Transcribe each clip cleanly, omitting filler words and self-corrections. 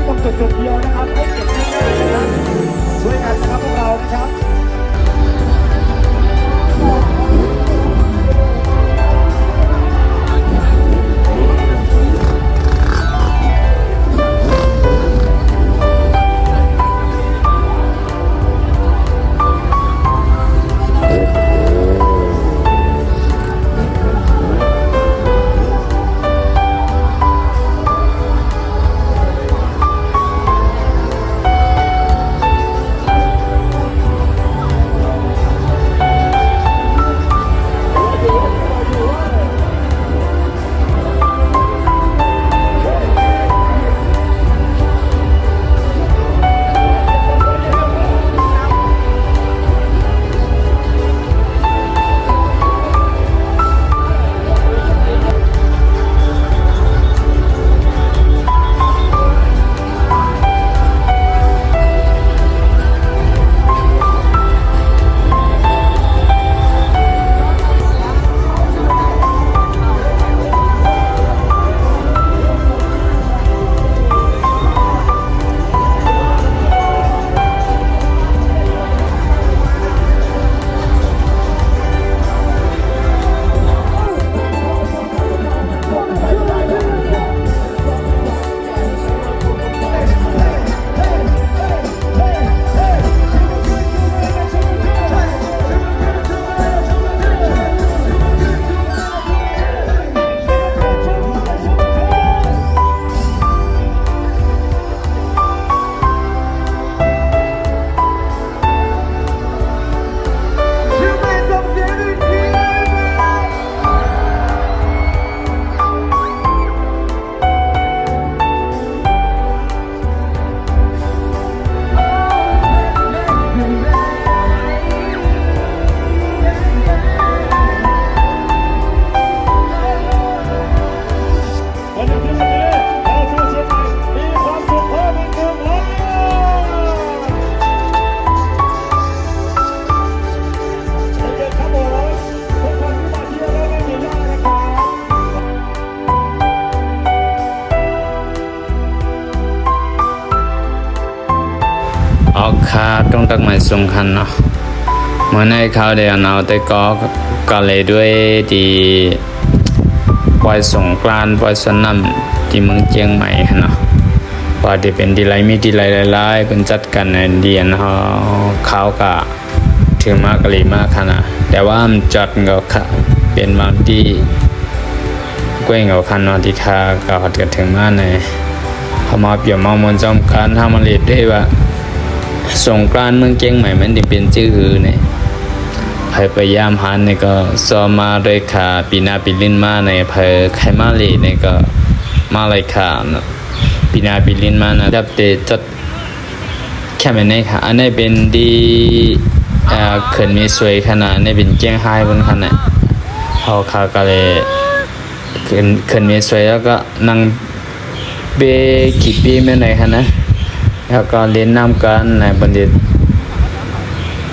ตรงจุดเดียวนะครับให้เก็บง่ายๆนะครับช่วยกันนะครับพวกเรานะครับ ค่าต้องตักหมายสำคัญเนาะเมื่อในข่าวเดียวเราแต่ก็เลยด้วยที่ปล่อยสงกรานต์ปล่อยสนั่นที่เมืองเชียงใหม่เนาะว่าที่เป็นดีไรมีดีไรหลายๆเป็นจัดกันในเดียนเขาก็ถึงมากกะลีมากขนาดแต่ว่ามันจัดก็เป็นมาที่กว้างกับคันนอนที่คาก็หัดกันถึงมาในเขามาเปลี่ยนมามนจอมการทำมาเรียบได้ว่าสงกรานต์เมืองเชียงใหม่มันได้เป็นชื่อเนี่ยพยายามหันเนี่ยก็ซ้อมมาโดยขาปีนาปีลิ้นมาในไขมาเลเนี่ยก็มาเลยขาปีนาปีลิ้นมานะดับเตจัดแค่ไม่ในค่ะอันนี้เป็นดีเขินมีสวยขนาดนี้เป็นเจียงไฮ้บนขนาดเขาขาก็เลยเขินมีสวยแล้วก็นั่งเบกี่ปีไม่ไหนค่ะนะแล้วก็เล่นน้ำกันในบัณฑิต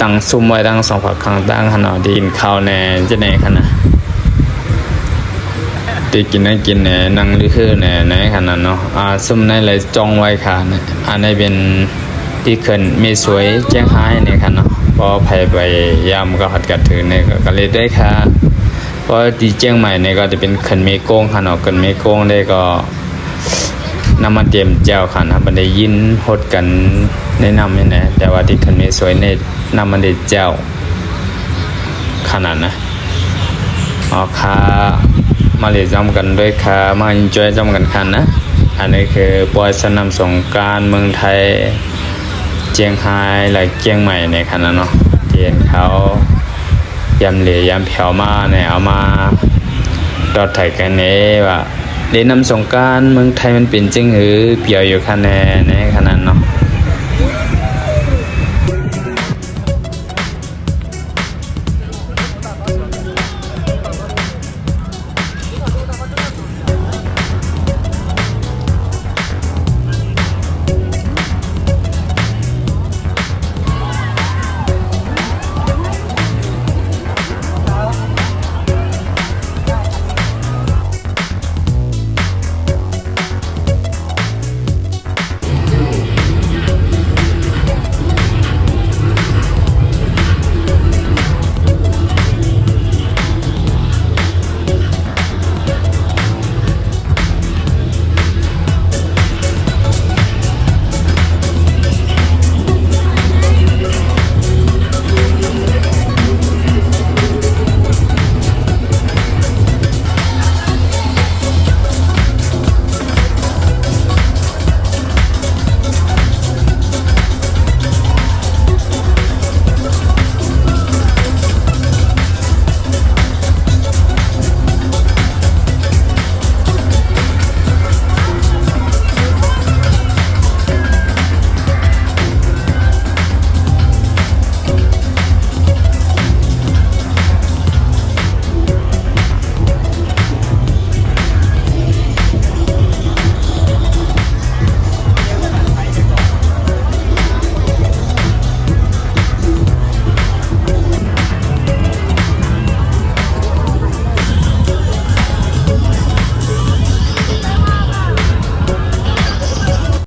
ตั้งซุ่มไว้ตั้งสองฝักขังตั้งขนาดดินข้าวแน่จะไหนขนาดตีกินได้กินแน่นั่งลือคือแน่ไหนขนาดเนาะซุ่มในเลยจองไว้ค่ะอันนี้เป็นที่เขินมีสวยแจ้งหายเนี่ยค่ะเนาะพอไปยามก็หัดกัดถือเนี่ยก็เลยได้ค่ะเพราะที่เชียงใหม่เนี่ยก็จะเป็นเขินเมโก้งค่ะเนาะเขินเมโก้งได้ก็น้ำมันเตรียมแจ่วค่ะนะมันได้ยินฮดกันแนะนำนี่นะแต่ว่าที่คันนี้สวยในน้ำมันได้แจ่วขนาดนะค่ามาเลยจำกันด้วยค่ามาอินจอยจำกันคันนะอันนี้คือปล่อยสนามสงกรานต์เมืองไทยเชียงไฮ้และเชียงใหม่ในขนาดเนาะเทียนเขายำเหลี่ยำแผ่วมาเนี่ยเอามาดอดไถกันเนี่ยว่าเล่นน้ำสงกรานต์เมืองไทยมันเป็นจริงหรือเปี่ยวอยู่คะแนนในขนาดเนาะ